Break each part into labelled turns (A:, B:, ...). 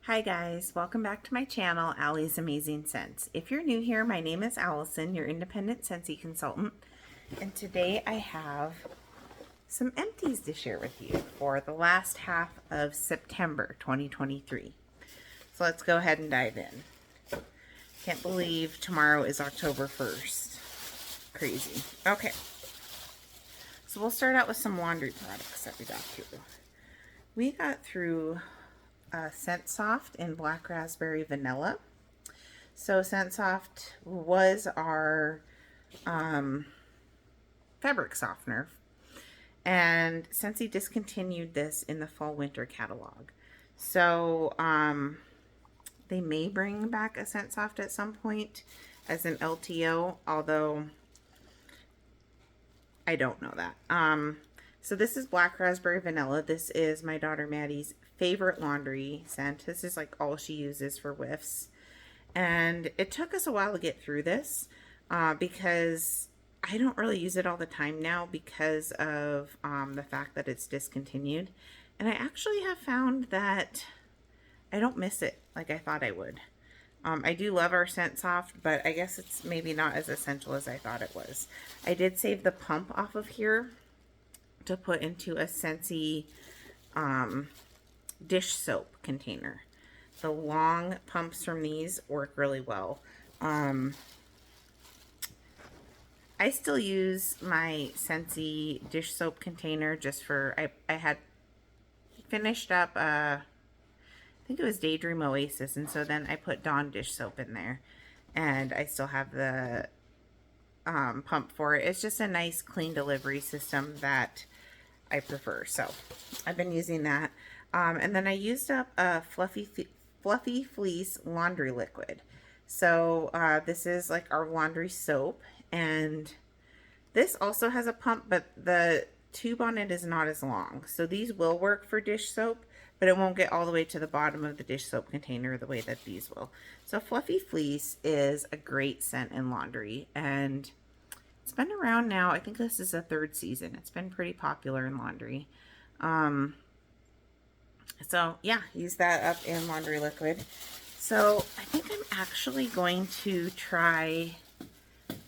A: Hi guys, welcome back to my channel, Allie's Amazing Scents. If you're new here, my name is Allison, your independent Scentsy consultant, and today I have some empties to share with you for the last half of September 2023. So let's go ahead and dive in. Can't believe tomorrow is October 1st. Crazy. Okay, so we'll start out with some laundry products that we got through. We got through Scent Soft in Black Raspberry Vanilla. So Scent Soft was our fabric softener, and Scentsy discontinued this in the fall winter catalog. So they may bring back a Scent Soft at some point as an LTO, although I don't know that. So this is Black Raspberry Vanilla. This is my daughter Maddie's favorite laundry scent. This is like all she uses for whiffs. And it took us a while to get through this because I don't really use it all the time now because of the fact that it's discontinued. And I actually have found that I don't miss it like I thought I would. I do love our Scent Soft, but I guess it's maybe not as essential as I thought it was. I did save the pump off of here to put into a Scentsy dish soap container. The long pumps from these work really well. I still use my Scentsy dish soap container just for, I had finished up, I think it was Daydream Oasis, and so then I put Dawn dish soap in there, and I still have the pump for it. It's just a nice clean delivery system that I prefer, so I've been using that. And then I used up a Fluffy Fleece laundry liquid. So this is like our laundry soap, and this also has a pump, but the tube on it is not as long. So these will work for dish soap, but it won't get all the way to the bottom of the dish soap container the way that these will. So Fluffy Fleece is a great scent in laundry, and it's been around now. I think this is the third season. It's been pretty popular in laundry. So yeah, use that up in laundry liquid. So I think I'm actually going to try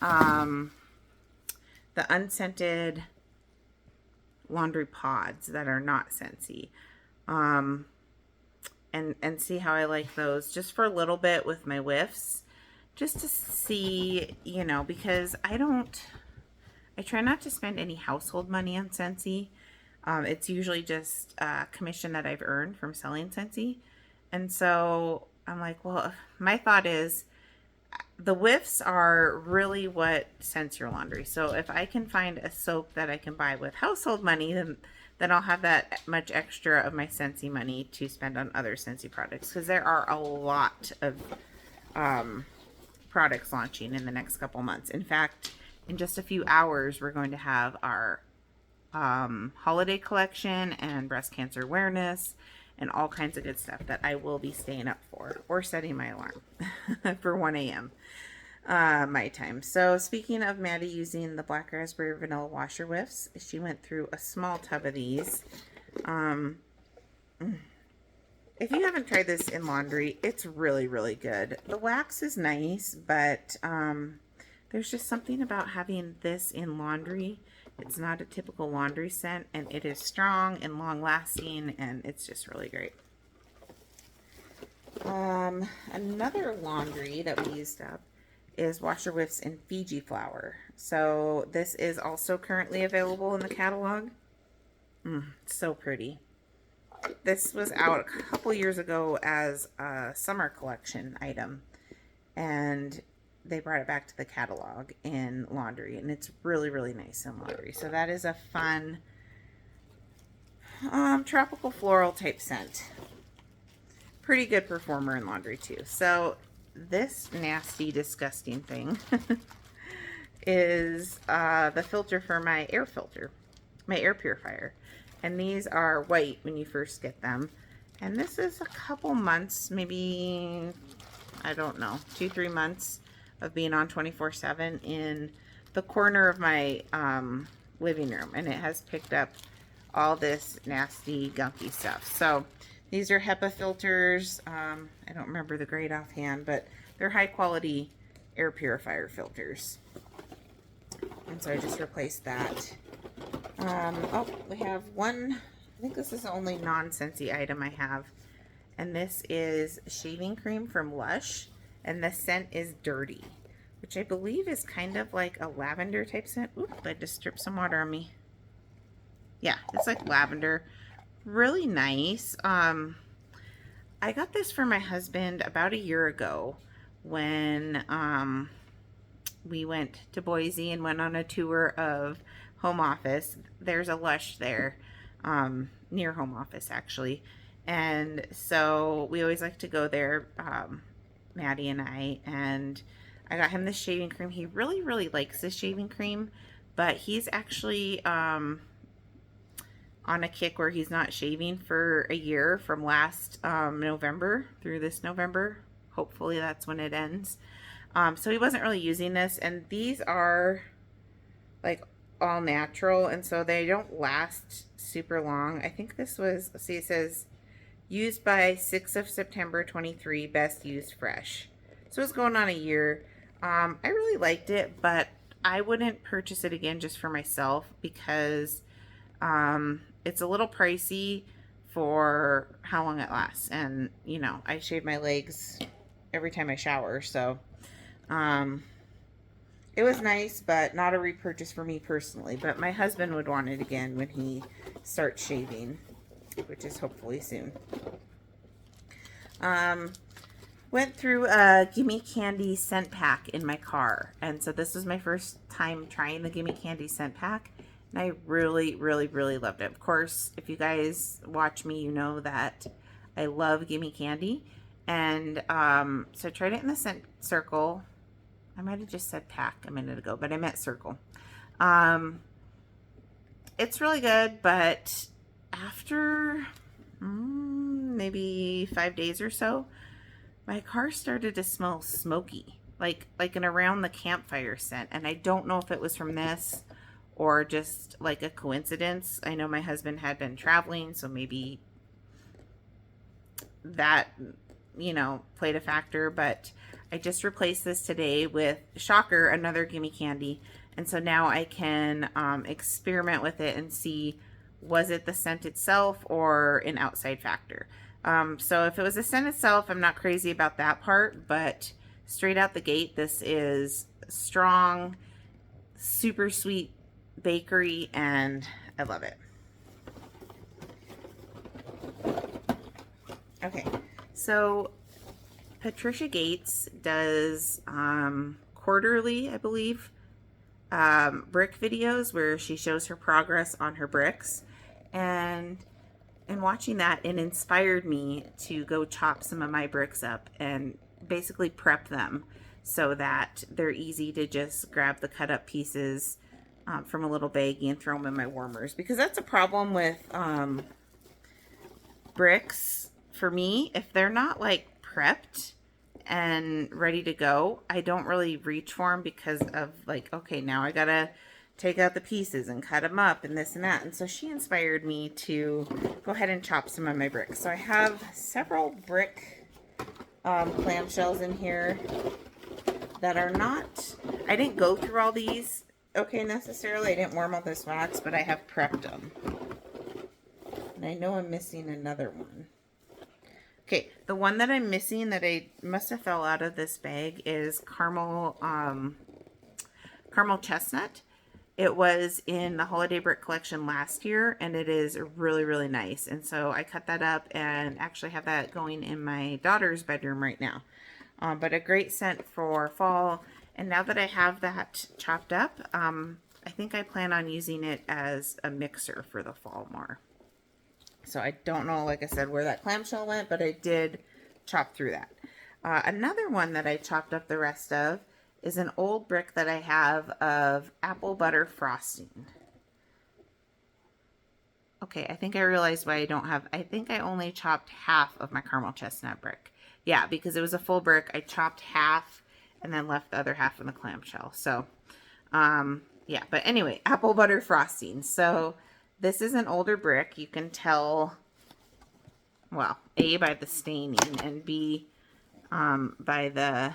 A: the unscented laundry pods that are not Scentsy. And see how I like those just for a little bit with my whiffs, just to see, you know, because I try not to spend any household money on Scentsy. It's usually just a commission that I've earned from selling Scentsy. And so I'm like, well, my thought is the whiffs are really what scents your laundry. So if I can find a soap that I can buy with household money, then I'll have that much extra of my Scentsy money to spend on other Scentsy products, because there are a lot of products launching in the next couple months. In fact, in just a few hours, we're going to have our holiday collection and breast cancer awareness and all kinds of good stuff that I will be staying up for, or setting my alarm for 1 a.m. My time. So speaking of Maddie using the Black Raspberry Vanilla washer whiffs, she went through a small tub of these. If you haven't tried this in laundry, it's really, really good. The wax is nice, but there's just something about having this in laundry. It's not a typical laundry scent, and it is strong and long-lasting, and it's just really great. Another laundry that we used up is washer whiffs in Fiji flower. So this is also currently available in the catalog. So pretty. This was out a couple years ago as a summer collection item, and they brought it back to the catalog in laundry, and it's really, really nice in laundry. So that is a fun tropical floral type scent. Pretty good performer in laundry too. So this nasty, disgusting thing is the filter for my air filter, my air purifier. And these are white when you first get them. And this is a couple months, maybe, I don't know, 2-3 months of being on 24/7 in the corner of my living room. And it has picked up all this nasty, gunky stuff. So These are HEPA filters. I don't remember the grade offhand, but they're high quality air purifier filters. And so I just replaced that. Oh, we have one, I think this is the only non-Scentsy item I have. And this is shaving cream from Lush. And the scent is Dirty, which I believe is kind of like a lavender type scent. Oop, I just dripped some water on me. Yeah, it's like lavender. Really nice. I got this for my husband about a year ago when we went to Boise and went on a tour of home office. There's a Lush there, near home office actually. And so we always like to go there, Maddie and I got him this shaving cream. He really, really likes this shaving cream, but he's actually on a kick where he's not shaving for a year from last November through this November. Hopefully that's when it ends. So he wasn't really using this, and these are like all natural, and so they don't last super long. I think this was, see, it says used by 6th of September 23, best used fresh. So it's going on a year. I really liked it, but I wouldn't purchase it again just for myself because it's a little pricey for how long it lasts. And, you know, I shave my legs every time I shower, so it was nice, but not a repurchase for me personally. But my husband would want it again when he starts shaving, which is hopefully soon. Went through a Gimme Candy scent pack in my car. And so this was my first time trying the Gimme Candy scent pack. And I really, really, really loved it. Of course, if you guys watch me, you know that I love Gimme Candy. And so I tried it in the scent circle. I might have just said pack a minute ago, but I meant circle. It's really good, but after maybe 5 days or so, my car started to smell smoky, like an around the campfire scent. And I don't know if it was from this or just like a coincidence. I know my husband had been traveling, so maybe that, you know, played a factor. But I just replaced this today with, shocker, another Gimme Candy. And so now I can experiment with it and see, was it the scent itself or an outside factor? So if it was the scent itself, I'm not crazy about that part, but straight out the gate, this is strong, super sweet bakery, and I love it. Okay, so Patricia Gates does quarterly, I believe, brick videos where she shows her progress on her bricks. And watching that, it inspired me to go chop some of my bricks up and basically prep them so that they're easy to just grab the cut up pieces from a little baggie and throw them in my warmers. Because that's a problem with bricks for me. If they're not like prepped and ready to go, I don't really reach for them because of like, okay, now I gotta take out the pieces and cut them up and this and that. And so she inspired me to go ahead and chop some of my bricks. So I have several brick clamshells in here that are not, I didn't go through all these okay necessarily. I didn't warm all this wax, but I have prepped them. And I know I'm missing another one. Okay, the one that I'm missing that I must have fell out of this bag is caramel chestnut. It was in the holiday brick collection last year, and it is really, really nice. And so I cut that up and actually have that going in my daughter's bedroom right now. But a great scent for fall. And now that I have that chopped up, I think I plan on using it as a mixer for the fall more. So I don't know, like I said, where that clamshell went, but I did chop through that. Another one that I chopped up the rest of is an old brick that I have of apple butter frosting. Okay, I think I realized why I don't have, I think I only chopped half of my caramel chestnut brick. Yeah, because it was a full brick. I chopped half and then left the other half in the clamshell. So, yeah, but anyway, apple butter frosting. So this is an older brick. You can tell well, A, by the staining, and B, by the,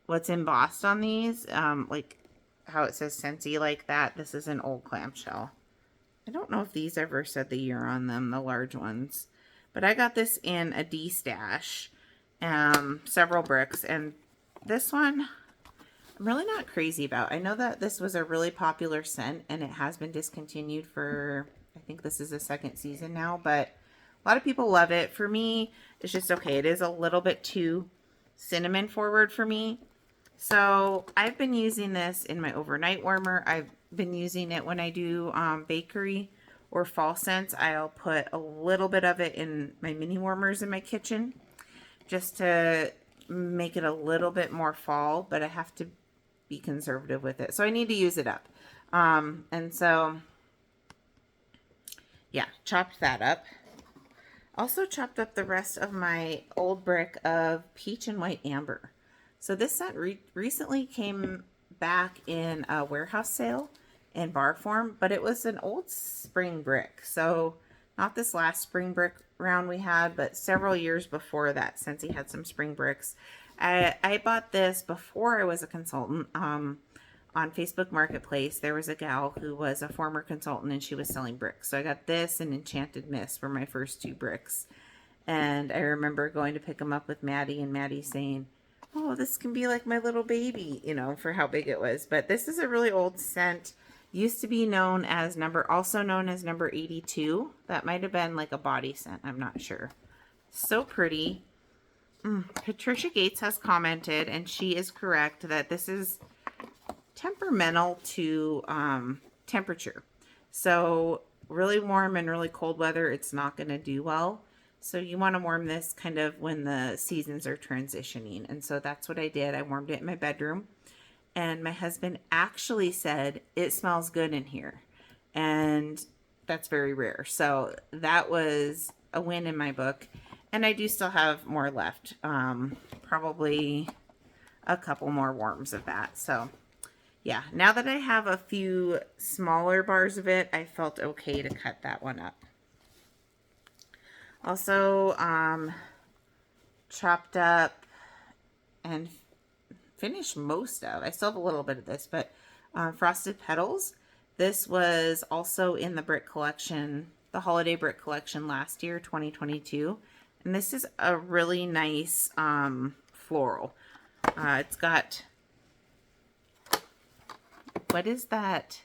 A: what's embossed on these, like how it says Scentsy like that. This is an old clamshell. I don't know if these ever said the year on them, the large ones. But I got this in a D stash, several bricks, and this one I'm really not crazy about. I know that this was a really popular scent, and it has been discontinued for, I think this is the second season now, but a lot of people love it. For me, it's just okay. It is a little bit too cinnamon forward for me. So I've been using this in my overnight warmer. I've been using it when I do bakery or fall scents. I'll put a little bit of it in my mini warmers in my kitchen just to make it a little bit more fall, but I have to be conservative with it. So I need to use it up. And so, yeah, chopped that up. Also chopped up the rest of my old brick of peach and white amber. So this scent recently came back in a warehouse sale in bar form, but it was an old spring brick. So not this last spring brick round we had, but several years before that, since he had some spring bricks. I bought this before I was a consultant. On Facebook Marketplace, there was a gal who was a former consultant and she was selling bricks. So I got this and Enchanted Mist for my first 2 bricks. And I remember going to pick them up with Maddie and Maddie saying, oh, this can be like my little baby, you know, for how big it was. But this is a really old scent. Used to be known as also known as number 82. That might have been like a body scent. I'm not sure. So pretty. Patricia Gates has commented, and she is correct, that this is temperamental to temperature. So really warm and really cold weather, it's not going to do well. So you want to warm this kind of when the seasons are transitioning. And so that's what I did. I warmed it in my bedroom. And my husband actually said, it smells good in here. And that's very rare. So that was a win in my book. And I do still have more left. Probably a couple more warms of that. So yeah, now that I have a few smaller bars of it, I felt okay to cut that one up. Also, chopped up and finished most of, I still have a little bit of this, but Frosted Petals. This was also in the brick collection, the holiday brick collection last year, 2022. And this is a really nice floral. It's got, what is that?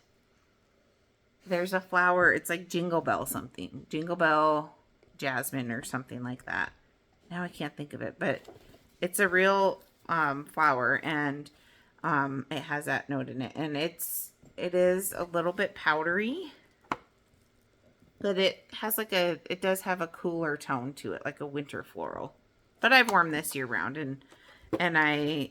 A: There's a flower. It's like Jingle Bell something. Jingle Bell Jasmine or something like that. Now I can't think of it, but it's a real flower, and it has that note in it. And it is a little bit powdery, but it has like it does have a cooler tone to it, like a winter floral. But I've worn this year round, and I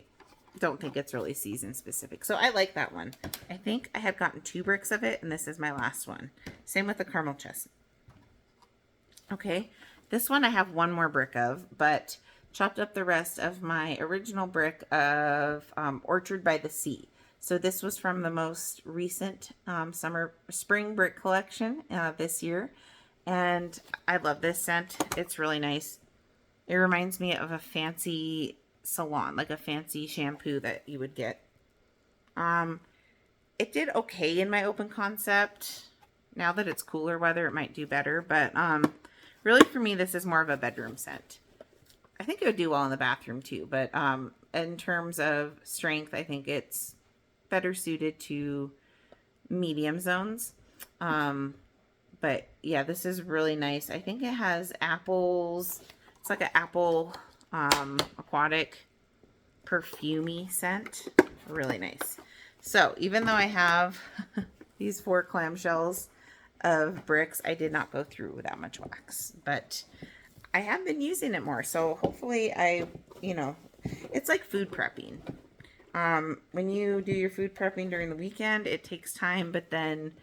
A: don't think it's really season specific. So I like that one. I think I have gotten 2 bricks of it, and this is my last one. Same with the caramel chestnut. Okay, this one I have 1 more brick of, but chopped up the rest of my original brick of Orchard by the Sea. So this was from the most recent spring brick collection this year. And I love this scent. It's really nice. It reminds me of a fancy salon, like a fancy shampoo that you would get. It did okay in my open concept. Now that it's cooler weather, it might do better. But really for me, this is more of a bedroom scent. I think it would do well in the bathroom too. But in terms of strength, I think it's better suited to medium zones. But yeah, this is really nice. I think it has apples. It's like an apple aquatic perfumey scent. Really nice. So even though I have these 4 clamshells of bricks, I did not go through that much wax, but I have been using it more. So hopefully it's like food prepping. When you do your food prepping during the weekend, it takes time, but then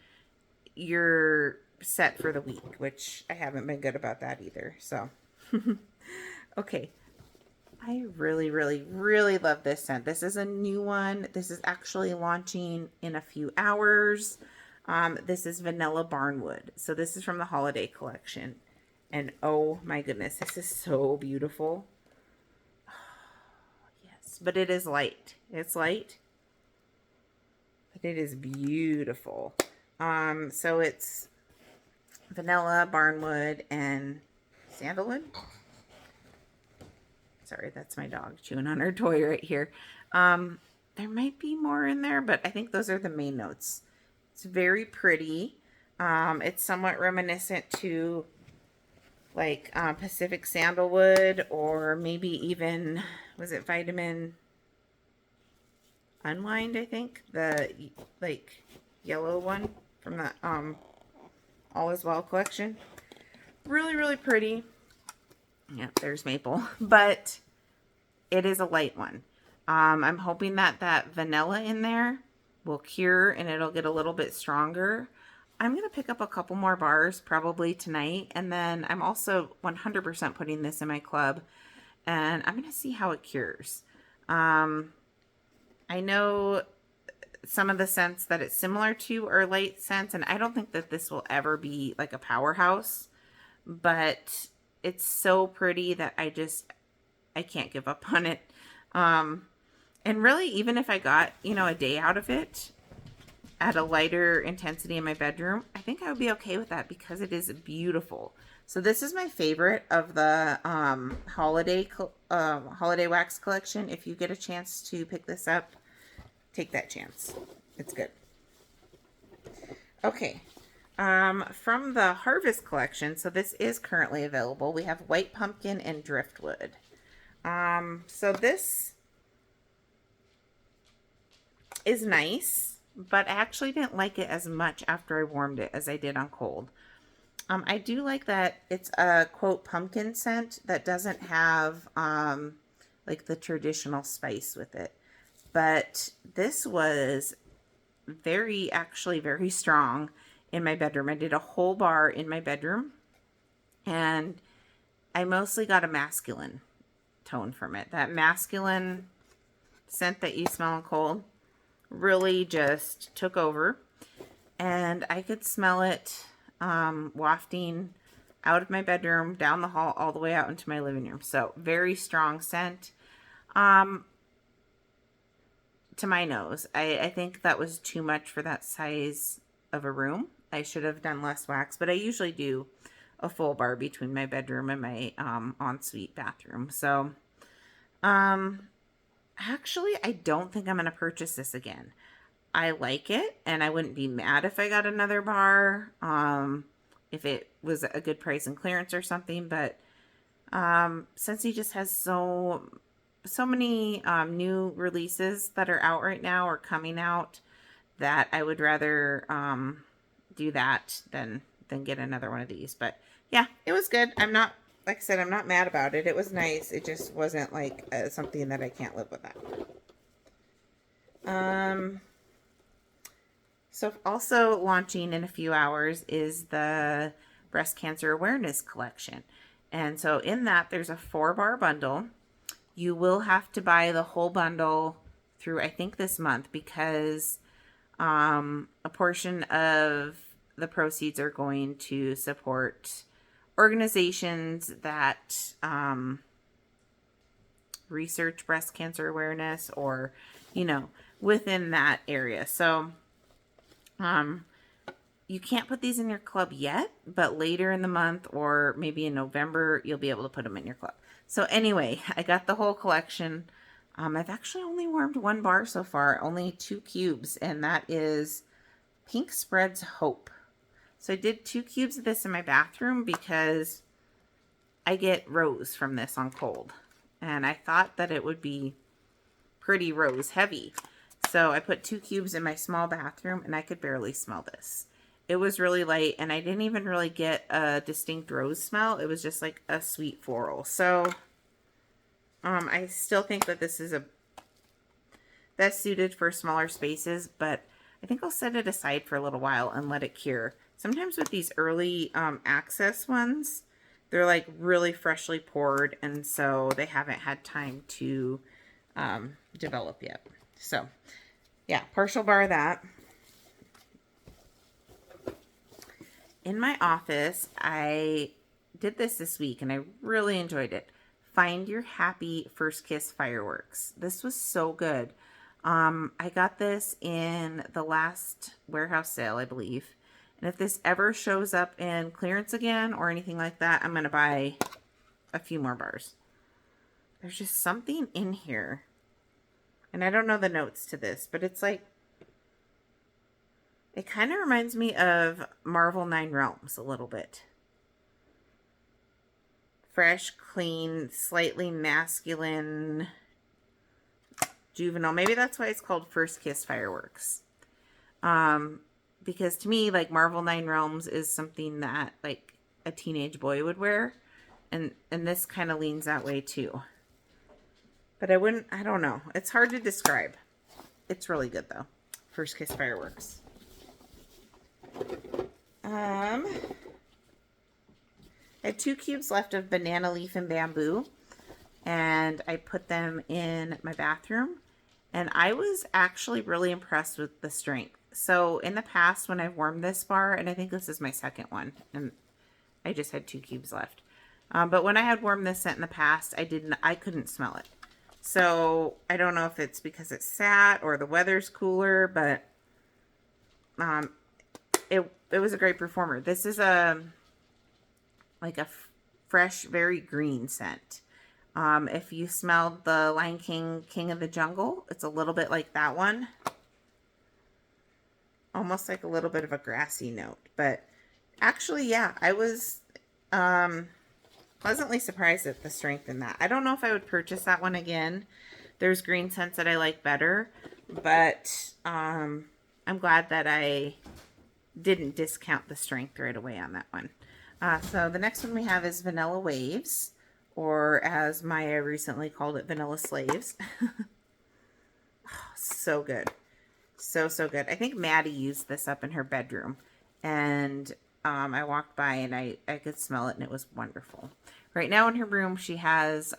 A: you're set for the week, which I haven't been good about that either. So, okay. I really, really, really love this scent. This is a new one. This is actually launching in a few hours. This is Vanilla Barnwood. So this is from the holiday collection. And oh my goodness, this is so beautiful. Yes, but it is light. It's light, but it is beautiful. So it's vanilla, barnwood, and sandalwood. Sorry, that's my dog chewing on her toy right here. There might be more in there, but I think those are the main notes. It's very pretty. It's somewhat reminiscent to like Pacific sandalwood, or maybe even, was it vitamin unwind, I think, the like yellow one from the All Is Well collection. Really, really pretty. Yeah, there's maple, but it is a light one. I'm hoping that that vanilla in there will cure and it'll get a little bit stronger. I'm going to pick up a couple more bars probably tonight, and then I'm also 100% putting this in my club, and I'm going to see how it cures. I know some of the scents that it's similar to are light scents, and I don't think that this will ever be like a powerhouse, but it's so pretty that I can't give up on it. And really, even if I got, a day out of it at a lighter intensity in my bedroom, I think I would be okay with that because it is beautiful. So this is my favorite of the holiday wax collection. If you get a chance to pick this up, take that chance. It's good. Okay. From the Harvest collection, so this is currently available. We have white pumpkin and driftwood. So this is nice, but I actually didn't like it as much after I warmed it as I did on cold. I do like that it's a quote pumpkin scent that doesn't have like the traditional spice with it. But this was actually very strong in my bedroom. I did a whole bar in my bedroom, and I mostly got a masculine tone from it. That masculine scent that you smell in cold really just took over, and I could smell it wafting out of my bedroom, down the hall, all the way out into my living room. So very strong scent. To my nose, I think that was too much for that size of a room. I should have done less wax, but I usually do a full bar between my bedroom and my ensuite bathroom. So actually, I don't think I'm going to purchase this again. I like it, and I wouldn't be mad if I got another bar, if it was a good price and clearance or something. But Scentsy just has so many new releases that are out right now or coming out that I would rather do that than get another one of these. But yeah, it was good. I'm not, like I said, I'm not mad about it. It was nice. It just wasn't like something that I can't live without. So also launching in a few hours is the breast cancer awareness collection. And so in that, there's a 4-bar bundle. You will have to buy the whole bundle through, I think, this month, because a portion of the proceeds are going to support organizations that research breast cancer awareness, or, within that area. So you can't put these in your club yet, but later in the month, or maybe in November, you'll be able to put them in your club. So anyway, I got the whole collection. I've actually only warmed 1 bar so far, only 2 cubes, and that is Pink Spreads Hope. So I did 2 cubes of this in my bathroom because I get rose from this on cold, and I thought that it would be pretty rose heavy. So I put 2 cubes in my small bathroom, and I could barely smell this. It was really light, and I didn't even really get a distinct rose smell. It was just like a sweet floral. So I still think that this is best suited for smaller spaces, but I think I'll set it aside for a little while and let it cure. Sometimes with these early access ones, they're like really freshly poured, and so they haven't had time to develop yet. So yeah, partial bar of that. In my office, I did this week and I really enjoyed it. Find Your Happy First Kiss Fireworks. This was so good. I got this in the last warehouse sale, I believe. And if this ever shows up in clearance again or anything like that, I'm going to buy a few more bars. There's just something in here. And I don't know the notes to this, but it's like, it kind of reminds me of Marvel 9 Realms a little bit. Fresh, clean, slightly masculine, juvenile. Maybe that's why it's called First Kiss Fireworks. Because to me, like, Marvel 9 Realms is something that like a teenage boy would wear. And this kind of leans that way too. But I don't know. It's hard to describe. It's really good though. First Kiss Fireworks. I had 2 cubes left of banana leaf and bamboo, and I put them in my bathroom, and I was actually really impressed with the strength. So in the past, when I've warmed this bar, and I think this is my second one, and I just had 2 cubes left. But when I had warmed this scent in the past, I couldn't smell it. So I don't know if it's because it's sat or the weather's cooler, but it was a great performer. This is like a fresh, very green scent. If you smelled the Lion King, King of the Jungle, it's a little bit like that one. Almost like a little bit of a grassy note. But actually, yeah, I was pleasantly surprised at the strength in that. I don't know if I would purchase that one again. There's green scents that I like better. But I'm glad that I didn't discount the strength right away on that one. So the next one we have is Vanilla Waves, or as Maya recently called it, Vanilla Slaves. Oh, so good. So good. I think Maddie used this up in her bedroom, and I walked by and I could smell it, and it was wonderful. Right now in her room she has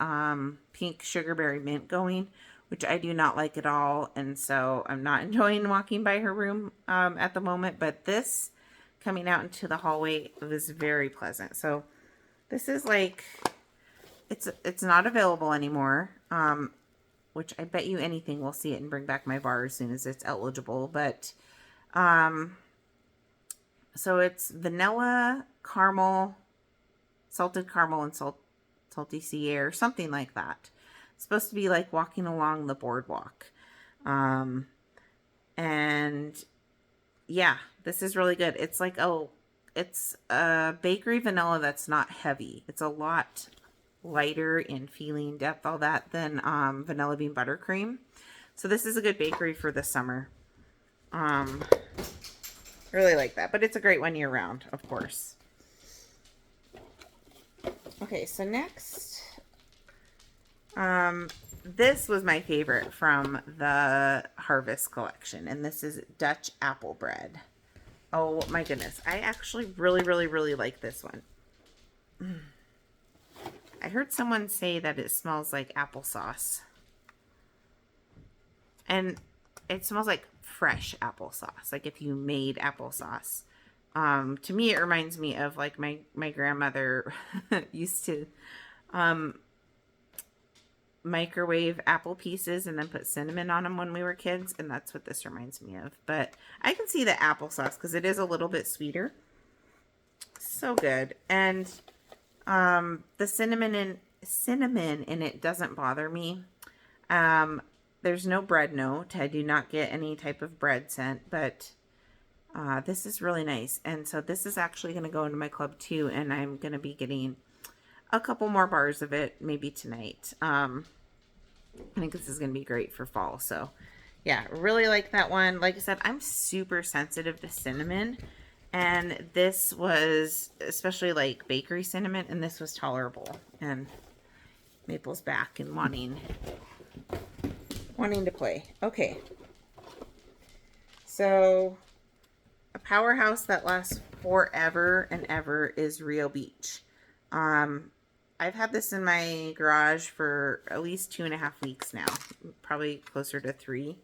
A: pink sugarberry mint going, which I do not like at all, and so I'm not enjoying walking by her room at the moment. But this coming out into the hallway was very pleasant. So this is like, it's not available anymore, which I bet you anything we'll see it and bring back my bar as soon as it's eligible. But so it's vanilla, caramel, salted caramel, and salty sea air, something like that. It's supposed to be like walking along the boardwalk. And yeah, this is really good. It's like, it's a bakery vanilla that's not heavy. It's a lot lighter in feeling, depth, all that, than vanilla bean buttercream. So this is a good bakery for the summer. Really like that, but it's a great one year round, of course. Okay, so next, this was my favorite from the Harvest collection, and this is Dutch Apple Bread. Oh my goodness, I actually really like this one. I heard someone say that it smells like applesauce, and it smells like fresh applesauce, like if you made applesauce. To me, it reminds me of like my grandmother used to microwave apple pieces and then put cinnamon on them when we were kids, and that's what this reminds me of. But I can see the applesauce because it is a little bit sweeter. So good. And the cinnamon in it doesn't bother me. There's no bread note. I do not get any type of bread scent, but this is really nice. And so this is actually going to go into my club too, and I'm going to be getting a couple more bars of it maybe tonight. I think this is going to be great for fall. So yeah, really like that one. Like I said, I'm super sensitive to cinnamon, and this was, especially like bakery cinnamon, and this was tolerable. And Maple's back and wanting to play. Okay. So a powerhouse that lasts forever and ever is Rio Beach. I've had this in my garage for at least 2.5 weeks now, probably closer to 3.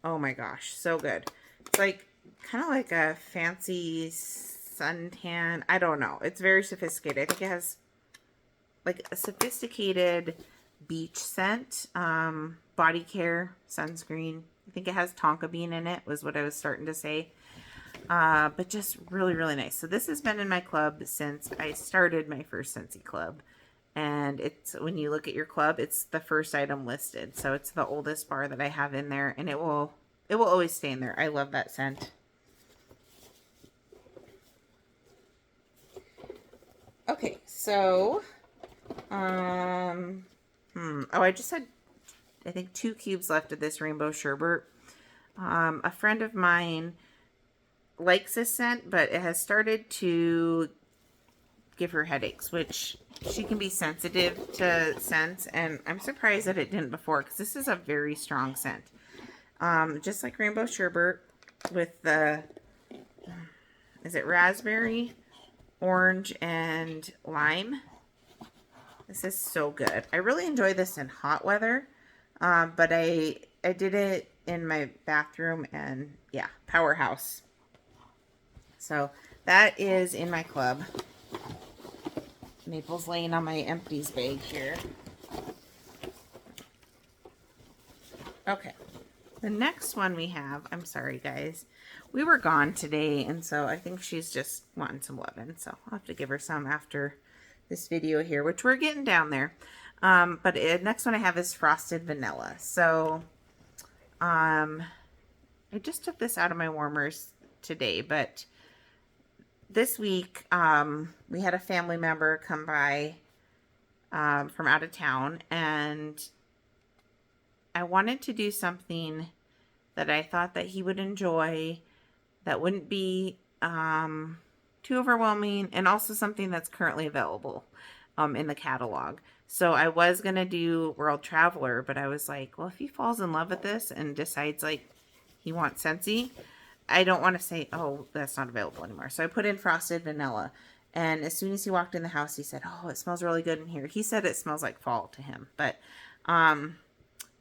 A: Oh my gosh, so good. It's like kind of like a fancy suntan. I don't know. It's very sophisticated. I think it has like a sophisticated beach scent, body care, sunscreen. I think it has tonka bean in it, was what I was starting to say. But just really, really nice. So this has been in my club since I started my first Scentsy club. And it's, when you look at your club, it's the first item listed. So it's the oldest bar that I have in there, and it will always stay in there. I love that scent. Okay, so, oh, I just had, I think, 2 cubes left of this rainbow sherbet. A friend of mine likes this scent, but it has started to give her headaches, which she can be sensitive to scents, and I'm surprised that it didn't before, because this is a very strong scent. Just like rainbow sherbet with the, is it raspberry, orange, and lime? This is so good. I really enjoy this in hot weather, but I did it in my bathroom, and yeah, powerhouse. So that is in my club. Maple's laying on my Empties bag here. Okay, the next one we have, I'm sorry guys, we were gone today, and so I think she's just wanting some loving, so I'll have to give her some after this video here, which we're getting down there. But the next one I have is Frosted Vanilla. So I just took this out of my warmers today, but this week we had a family member come by from out of town, and I wanted to do something that I thought that he would enjoy, that wouldn't be too overwhelming, and also something that's currently available in the catalog. So I was going to do World Traveler, but I was like, well, if he falls in love with this and decides like he wants Scentsy, I don't want to say, oh, that's not available anymore. So I put in Frosted Vanilla, and as soon as he walked in the house, he said, oh, it smells really good in here. He said it smells like fall to him, but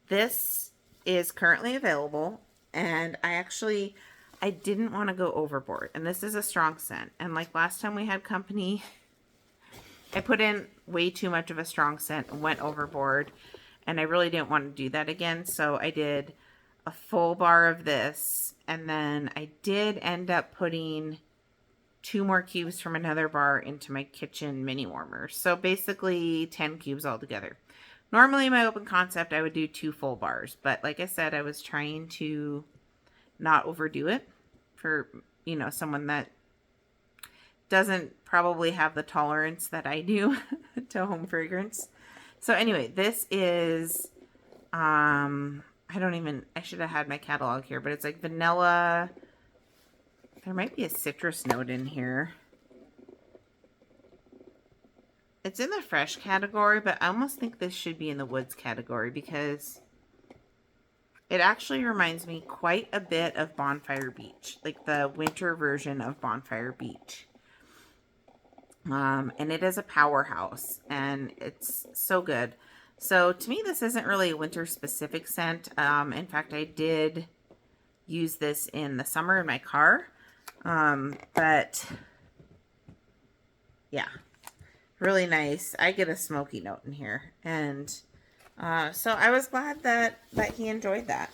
A: this is currently available, and I didn't want to go overboard, and this is a strong scent, and like last time we had company, I put in way too much of a strong scent and went overboard, and I really didn't want to do that again. So I did a full bar of this, and then I did end up putting 2 more cubes from another bar into my kitchen mini warmer. So basically 10 cubes altogether. Normally my open concept, I would do 2 full bars, but like I said, I was trying to not overdo it for, you know, someone that doesn't probably have the tolerance that I do to home fragrance. So anyway, this is, I should have had my catalog here, but it's like vanilla. There might be a citrus note in here. It's in the fresh category, but I almost think this should be in the woods category, because it actually reminds me quite a bit of Bonfire Beach, like the winter version of Bonfire Beach. And it is a powerhouse, and it's so good. So to me, this isn't really a winter specific scent. In fact, I did use this in the summer in my car. But yeah, really nice. I get a smoky note in here, and so I was glad that he enjoyed that.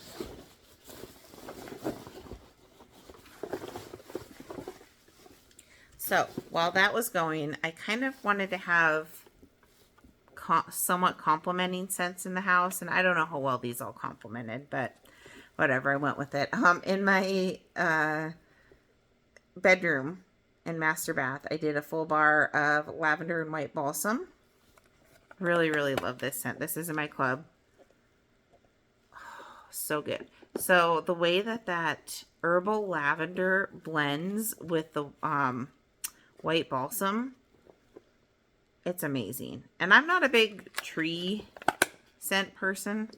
A: So while that was going, I kind of wanted to have somewhat complementing scents in the house, and I don't know how well these all complemented, but whatever, I went with it. In my bedroom and master bath, I did a full bar of lavender and white balsam. Really, really love this scent. This is in my club. Oh, so good. So the way that herbal lavender blends with the white balsam, it's amazing. And I'm not a big tree scent person,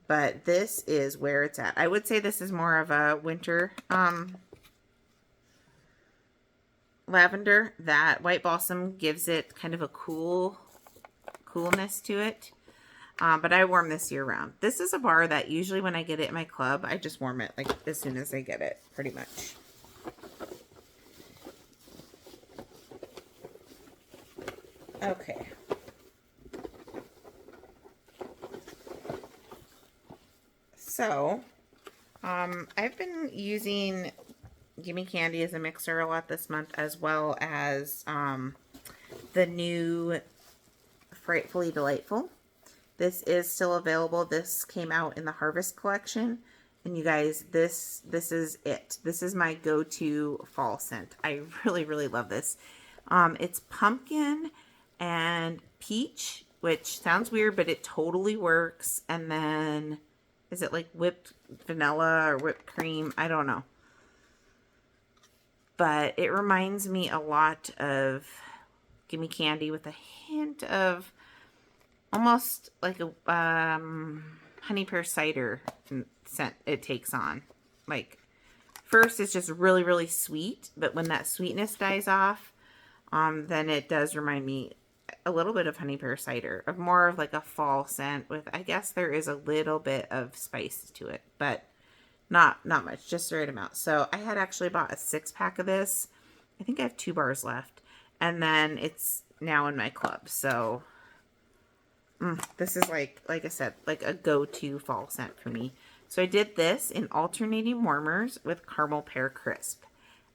A: but this is where it's at. I would say this is more of a winter lavender. That white balsam gives it kind of a coolness to it. But I warm this year round. This is a bar that usually when I get it in my club, I just warm it like as soon as I get it, pretty much. Okay. So, I've been using Gimme Candy as a mixer a lot this month, as well as the new Frightfully Delightful. This is still available. This came out in the Harvest collection. And you guys, this is it. This is my go-to fall scent. I really, really love this. It's pumpkin and peach, which sounds weird, but it totally works. And then, is it like whipped vanilla or whipped cream? I don't know. But it reminds me a lot of Gimme Candy with a hint of almost like a honey pear cider scent it takes on. Like, first it's just really, really sweet, but when that sweetness dies off, then it does remind me a little bit of honey pear cider, of more of like a fall scent with, I guess there is a little bit of spice to it, but not much, just the right amount. So I had actually bought a 6-pack of this. I think I have 2 bars left, and then it's now in my club. So this is like I said, like a go-to fall scent for me. So I did this in alternating warmers with caramel pear crisp,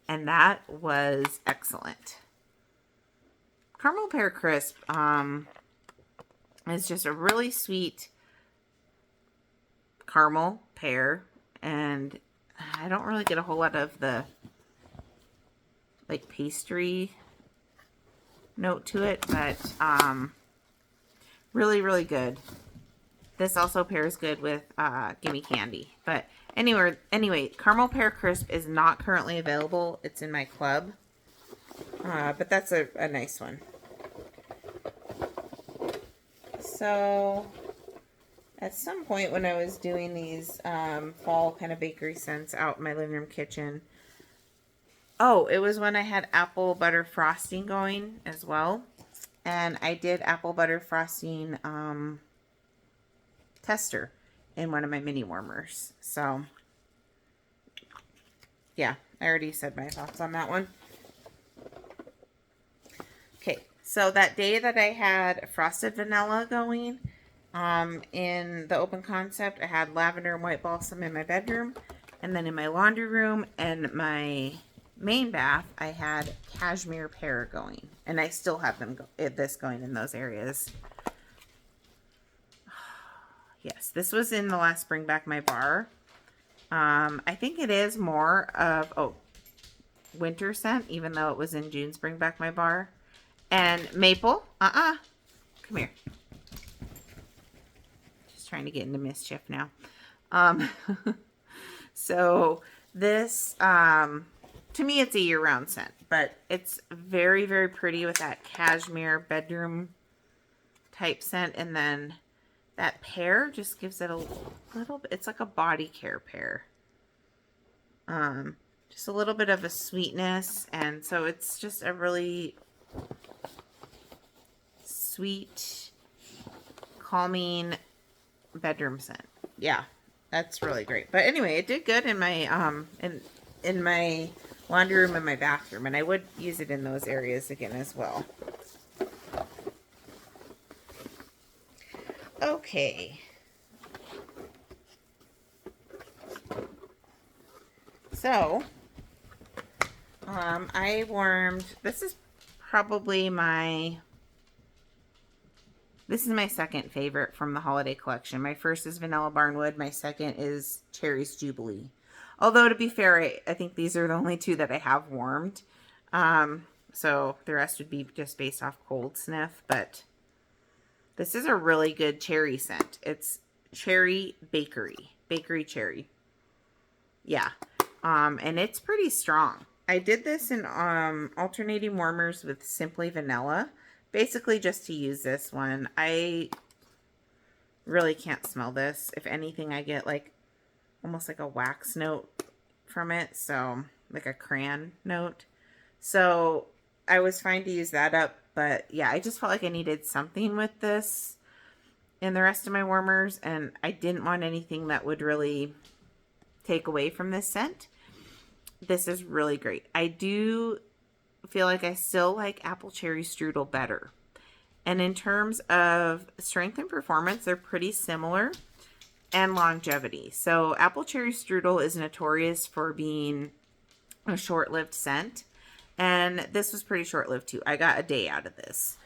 A: and that was excellent. Caramel pear crisp is just a really sweet caramel pear, and I don't really get a whole lot of the like pastry note to it, but really, really good. This also pairs good with Gimme Candy. But anyway, caramel pear crisp is not currently available. It's in my club, but that's a nice one. So at some point when I was doing these fall kind of bakery scents out in my living room kitchen, oh, it was when I had apple butter frosting going as well. And I did apple butter frosting tester in one of my mini warmers. So, yeah, I already said my thoughts on that one. Okay, so that day that I had frosted vanilla going in the open concept, I had lavender and white balsam in my bedroom. And then in my laundry room and my main bath, I had cashmere pear going, and I still have this going in those areas. Yes, this was in the last Bring Back My Bar. I think it is more of winter scent, even though it was in June's Bring Back My Bar. And maple, come here. Just trying to get into mischief now. So this, to me, it's a year-round scent, but it's very, very pretty with that cashmere bedroom type scent. And then that pear just gives it a little bit, it's like a body care pear. Just a little bit of a sweetness. And so it's just a really sweet, calming bedroom scent. Yeah, that's really great. But anyway, it did good in my, in my laundry room and my bathroom, and I would use it in those areas again as well. Okay. So, I warmed, this is my second favorite from the holiday collection. My first is Vanilla Barnwood. My second is Cherry's Jubilee. Although, to be fair, I think these are the only 2 that I have warmed. So the rest would be just based off cold sniff. But this is a really good cherry scent. It's cherry bakery cherry. Yeah. And it's pretty strong. I did this in alternating warmers with Simply Vanilla. Basically just to use this one. I really can't smell this. If anything, I get like almost like a wax note from it, so like a crayon note. So I was fine to use that up, but yeah, I just felt like I needed something with this in the rest of my warmers, and I didn't want anything that would really take away from this scent. This is really great. I do feel like I still like apple cherry strudel better, And in terms of strength and performance, they're pretty similar, and longevity. So apple cherry strudel is notorious for being a short-lived scent, and this was pretty short-lived too. I got a day out of this.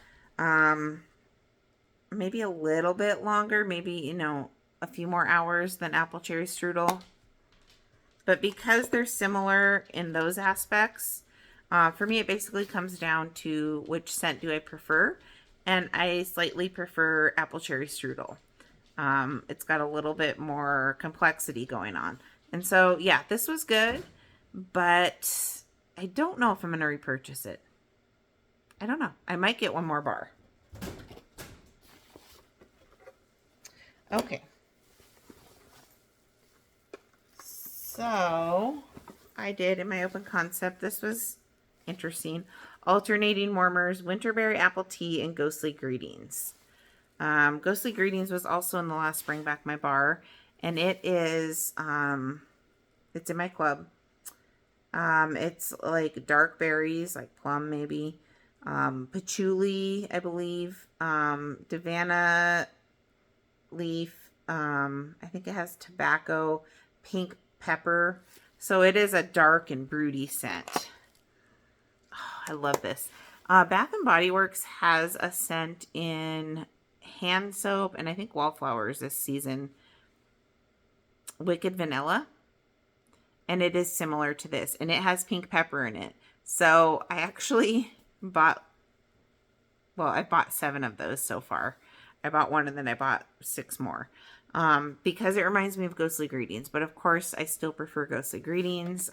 A: Maybe a little bit longer, maybe, you know, a few more hours than apple cherry strudel. But because they're similar in those aspects, for me, it basically comes down to which scent do I prefer. And I slightly prefer apple cherry strudel. It's got a little bit more complexity going on. And so, yeah, this was good, but I don't know if I'm going to repurchase it. I don't know. I might get one more bar. Okay. So, I did in my open concept, this was interesting. Alternating warmers, winterberry apple tea, and ghostly greetings. Ghostly greetings was also in the last Bring Back My Bar, and it is, it's in my club. It's like dark berries, like plum maybe, patchouli, I believe, Davana leaf, I think it has tobacco, pink pepper. So it is a dark and broody scent. Oh, I love this. Bath and Body Works has a scent in hand soap and I think wallflowers this season. Wicked Vanilla. And it is similar to this. And it has pink pepper in it. So I actually bought, well, I bought 7 of those so far. I bought 1 and then I bought 6 more. Because it reminds me of Ghostly Greetings. But of course, I still prefer Ghostly Greetings.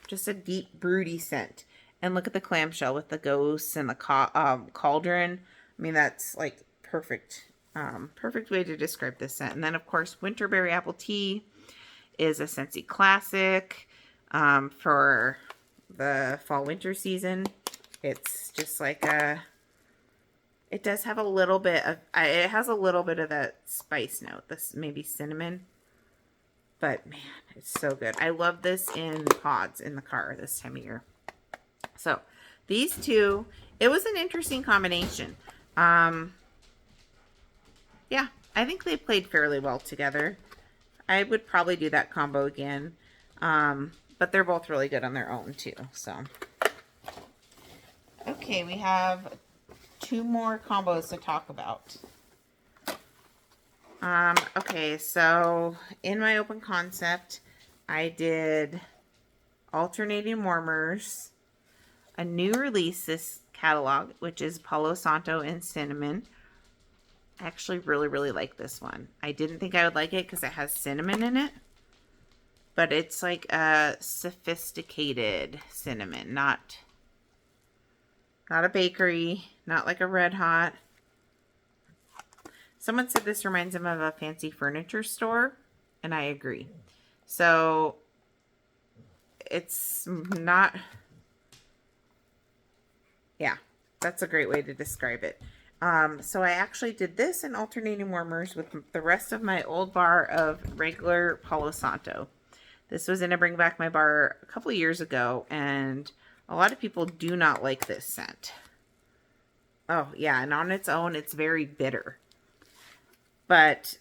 A: Just a deep, broody scent. And look at the clamshell with the ghosts and the cauldron. I mean, that's like perfect. Perfect way to describe this scent. And then, of course, Winterberry Apple Tea is a Scentsy classic for the fall-winter season. It's just like a... It does have a little bit of... It has a little bit of that spice note. This maybe cinnamon. But, man, it's so good. I love this in pods in the car this time of year. So, these two, it was an interesting combination. Yeah, I think they played fairly well together. I would probably do that combo again. But they're both really good on their own, too. So, okay, we have 2 more combos to talk about. Okay, so in my open concept, I did alternating warmers, a new release this catalog, which is Palo Santo and Cinnamon. I actually really like this one. I didn't think I would like it because it has cinnamon in it, but it's like a sophisticated cinnamon, not a bakery, not like a Red Hot. Someone said this reminds them of a fancy furniture store, and I agree. So, it's not... Yeah, that's a great way to describe it. So I actually did this in alternating warmers with the rest of my old bar of regular Palo Santo. This was in a Bring Back My Bar a couple years ago, and a lot of people do not like this scent. Oh, yeah, and on its own, it's very bitter. But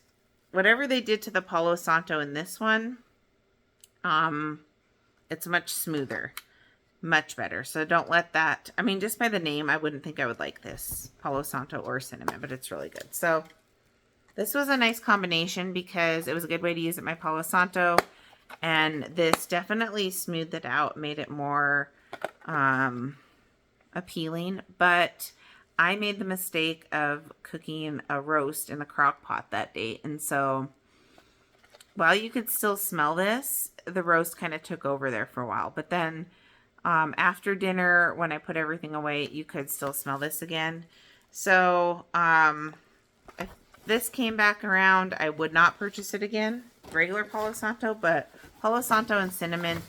A: whatever they did to the Palo Santo in this one, it's much smoother. Much better. So don't let that... I mean, just by the name, I wouldn't think I would like this Palo Santo or cinnamon, but it's really good. So this was a nice combination because it was a good way to use it, my Palo Santo. And this definitely smoothed it out, made it more appealing. But I made the mistake of cooking a roast in the crock pot that day. And so while you could still smell this, the roast kind of took over there for a while. But then after dinner, when I put everything away, you could still smell this again. So if this came back around, I would not purchase it again. Regular Palo Santo, but Palo Santo and cinnamon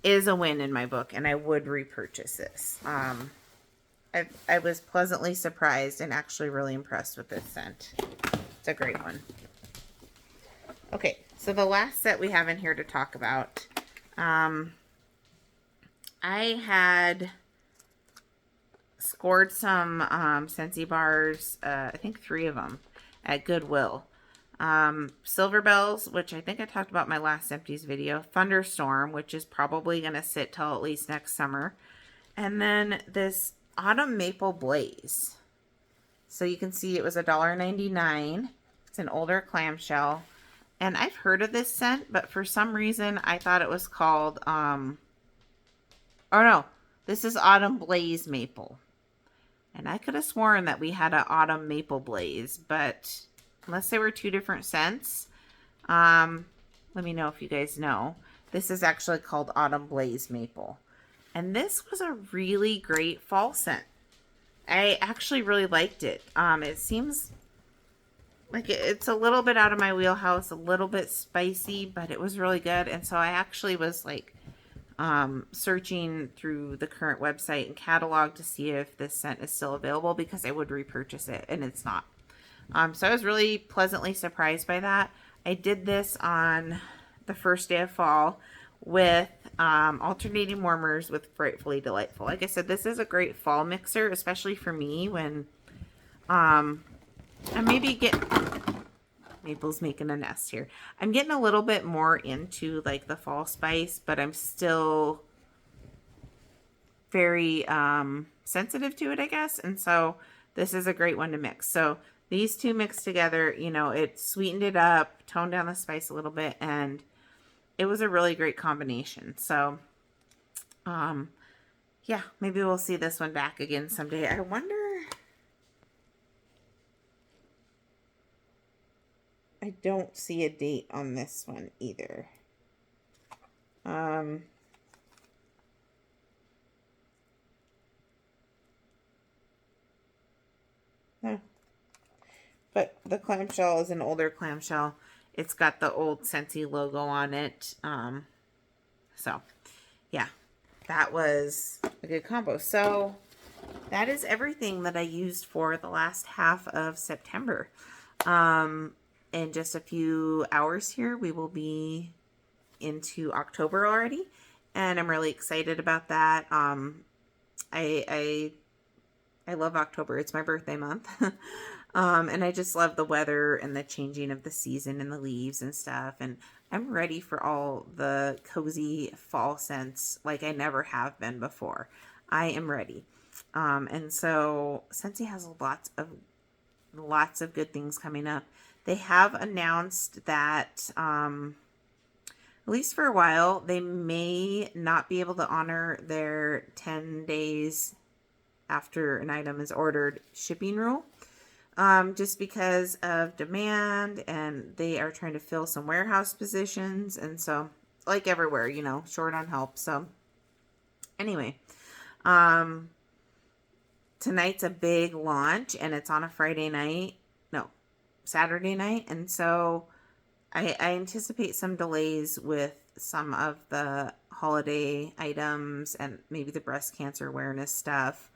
A: is a win in my book, and I would repurchase this. I was pleasantly surprised and actually really impressed with this scent. It's a great one. Okay, so the last set we have in here to talk about, I had scored some Scentsy bars, I think 3 of them at Goodwill. Silver Bells, which I think I talked about in my last Empties video. Thunderstorm, which is probably going to sit till at least next summer. And then this Autumn Maple Blaze. So you can see it was $1.99. It's an older clamshell. And I've heard of this scent, but for some reason I thought it was called, oh no, this is Autumn Blaze Maple. And I could have sworn that we had an Autumn Maple Blaze, but unless they were 2 different scents, let me know if you guys know. This is actually called Autumn Blaze Maple. And this was a really great fall scent. I actually really liked it. It seems like it's a little bit out of my wheelhouse, a little bit spicy, but it was really good. And so I actually was like searching through the current website and catalog to see if this scent is still available, because I would repurchase it, and it's not. So I was really pleasantly surprised by that. I did this on the first day of fall with alternating warmers with Frightfully Delightful. Like I said, this is a great fall mixer, especially for me when I maybe get... Maple's making a nest here. I'm getting a little bit more into like the fall spice, but I'm still very sensitive to it, I guess. And so this is a great one to mix. So these 2 mixed together, you know, it sweetened it up, toned down the spice a little bit, and it was a really great combination. So, yeah, maybe we'll see this one back again someday. I wonder... I don't see a date on this one either. No. But the clamshell is an older clamshell. It's got the old Scentsy logo on it. So, yeah, that was a good combo. So, that is everything that I used for the last half of September. In just a few hours here, we will be into October already, and I'm really excited about that. I love October. It's my birthday month. And I just love the weather and the changing of the season and the leaves and stuff. And I'm ready for all the cozy fall scents like I never have been before. I am ready. And so Scentsy has lots of good things coming up. They have announced that, at least for a while, they may not be able to honor their 10 days after an item is ordered shipping rule, just because of demand, and they are trying to fill some warehouse positions. And so, like everywhere, you know, short on help. So anyway, tonight's a big launch, and it's on a Saturday night, and so I anticipate some delays with some of the holiday items and maybe the breast cancer awareness stuff,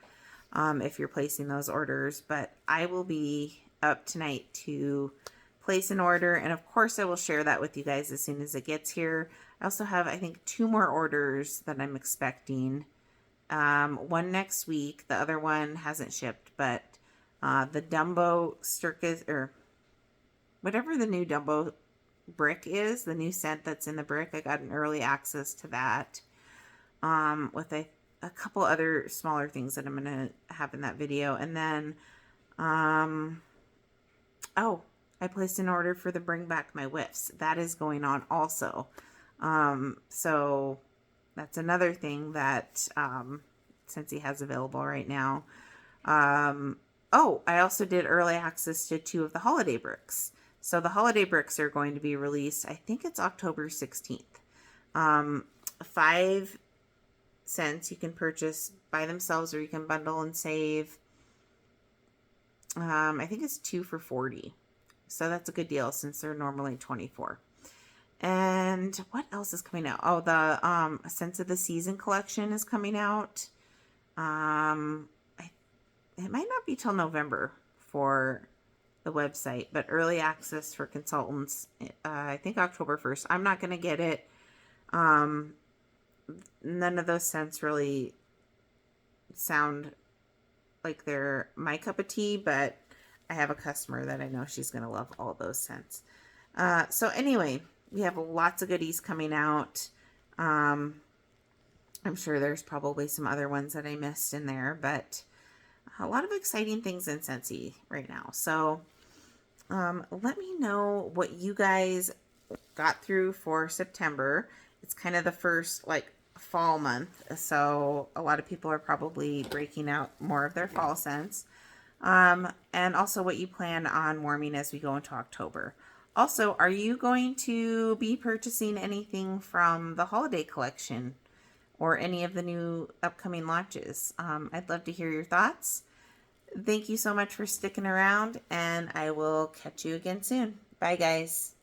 A: if you're placing those orders. But I will be up tonight to place an order, and of course I will share that with you guys as soon as it gets here. I also have, I think, 2 more orders that I'm expecting. One next week. The other one hasn't shipped, but the Dumbo Circus, or whatever the new Dumbo brick is, the new scent that's in the brick, I got an early access to that, with a couple other smaller things that I'm going to have in that video. And then, oh, I placed an order for the Bring Back My Whiffs. That is going on also. So that's another thing that Scentsy has available right now. Oh, I also did early access to 2 of the holiday bricks. So the holiday bricks are going to be released, I think it's October 16th. 5 cents you can purchase by themselves, or you can bundle and save. I think it's 2 for $40. So that's a good deal since they're normally $24. And what else is coming out? Oh, the Scents of the Season collection is coming out. It might not be till November for the website, but early access for consultants, I think October 1st. I'm not going to get it. None of those scents really sound like they're my cup of tea, but I have a customer that I know she's going to love all those scents. So anyway, we have lots of goodies coming out. Um, I'm sure there's probably some other ones that I missed in there, but a lot of exciting things in Scentsy right now. So let me know what you guys got through for September. It's kind of the first like fall month, so a lot of people are probably breaking out more of their fall scents. And also what you plan on warming as we go into October. Also, are you going to be purchasing anything from the holiday collection or any of the new upcoming launches? I'd love to hear your thoughts. Thank you so much for sticking around, and I will catch you again soon. Bye, guys.